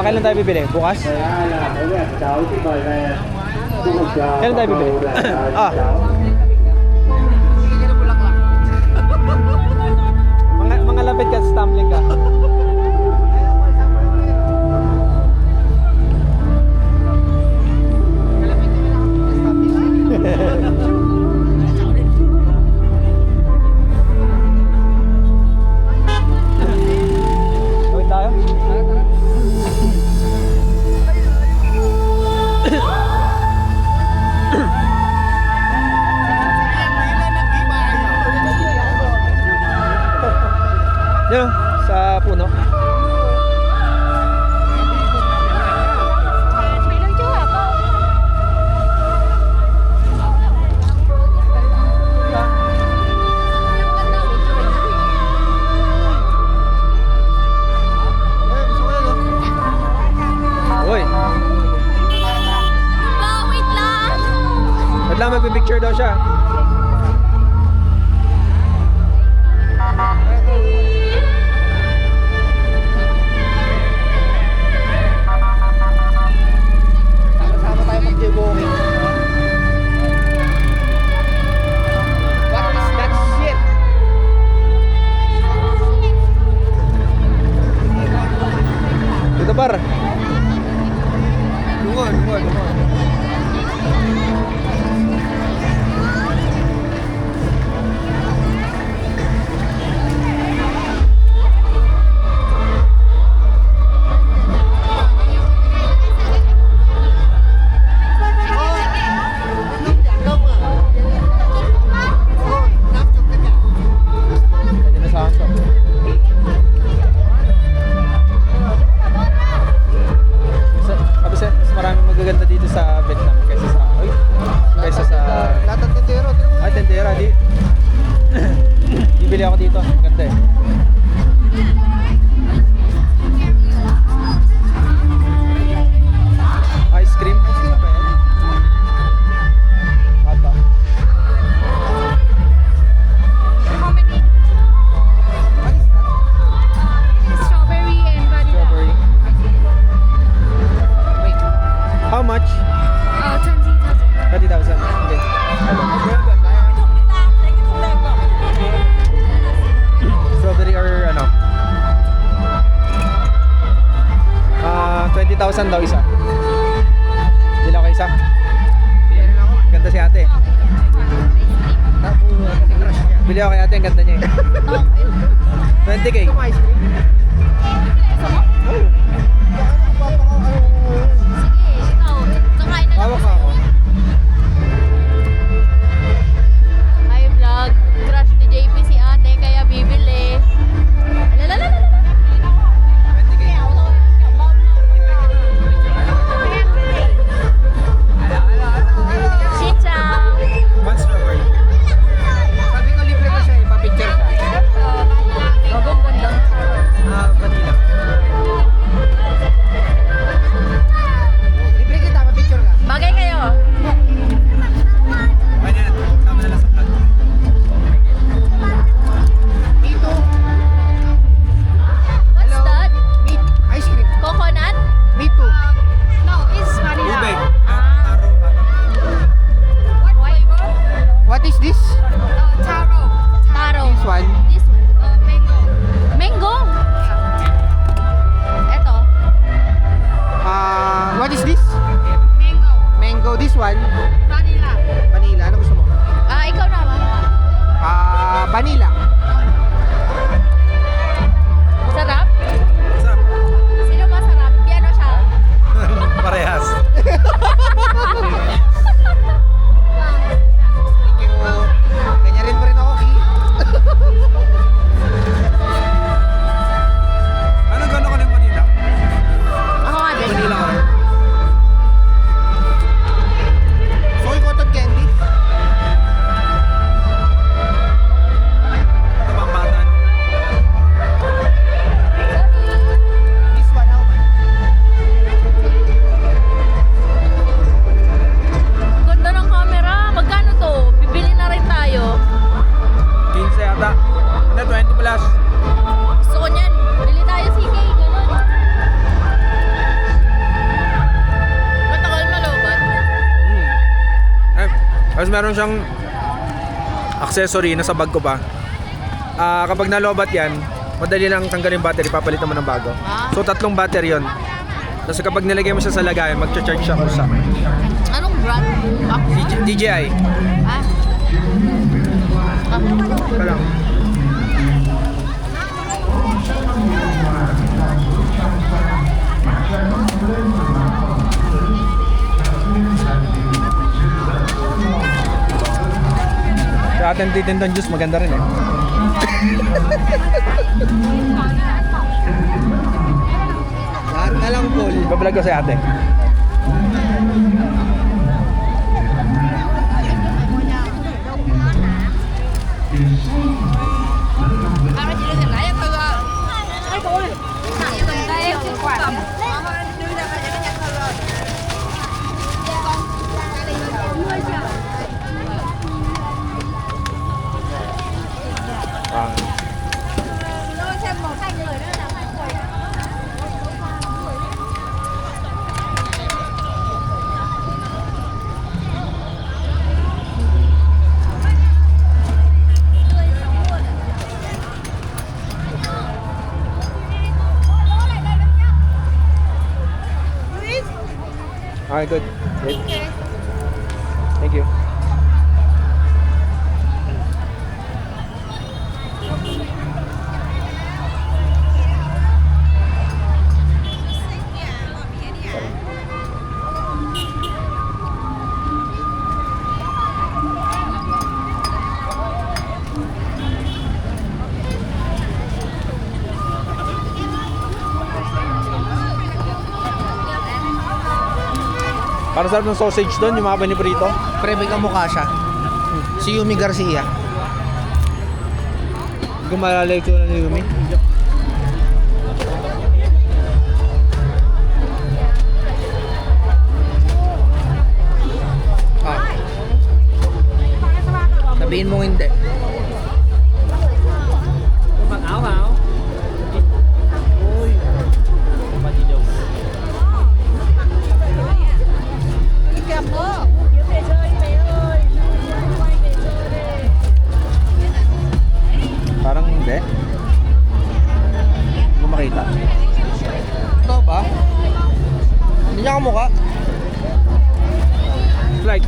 Kailan tayo bibili? Bukas? Kailan tayo bibili? Mga lapit ka, stumbling ka. Gawin tayo? Yan, sa puno. Uy. Wait lang, magpipicture daw siya. Dito par. Dungon. Maraming magaganda dito sa Vietnam kaysa sa Lahat ng tindero. tendera di. Bibili ako dito, ganda eh. Ice cream. Ata. How many? Strawberry and vanilla. Strawberry. How much? 20,000. 30,000. Okay. Strawberry or ano? 20,000 daw isa. Bili ako isa. Ganda si ate. Bili ako kay ate, ang ganda niya eh. 20k. Sige, ikaw. Kakain na lang. Hawak ka ako. Hi vlog. Crush ni JP si ate kaya bibili. Lalalala. 20k. Chichang. One strawberry. Sabi ko libre ko siya, ipapicture ka. Bagong ganda. Vanilla. Libre kita, papicture ka. Bagay kayo. Okay na yan. Tama na lang sa vlog. Ito, What's that? meat, ice cream. Coconut? Me too. No, it's vanilla. Ube. Ah. What flavor? What is this? Taro. Taro. This one. This one. Mango. Mango? Eto. What is this? Mango. Mango. This one. Vanilla. Vanilla. Ano gusto mo? Ikaw naman. Vanilla. Sarap? What's up? Sino ba sarap? Piano siya. Parehas. Thank you. Ganyan rin mo rin ako, Ki. Ano gano'n ka ng Manila? Ako nga din. Manila ka rin. Soy cotton candy. Tapos meron siyang accessory na sa bag ko pa. Kapag nalobat yan, madali lang tanggalin yung battery, papalitan mo ng bago. So 3 battery yon. Tapos kapag nilagay mo siya sa lagayan, mag-charge siya kung sa Anong brand? DJI. Ah. Ito lang. Sa ating titindang juice, maganda rin eh. Lahat na lang full. Bablog ko sa ate. Okay, good. Wait. Thank you. Para sarap ng sausage doon, yung mga paniprito. Pre, may kamukha siya. Si Yumi Garcia. Hindi ko malalay ko na ni Yumi. Sabihin mo hindi. Parang hindi. Hindi ko makita. Ito ba? Hindi niya kamukha. Like,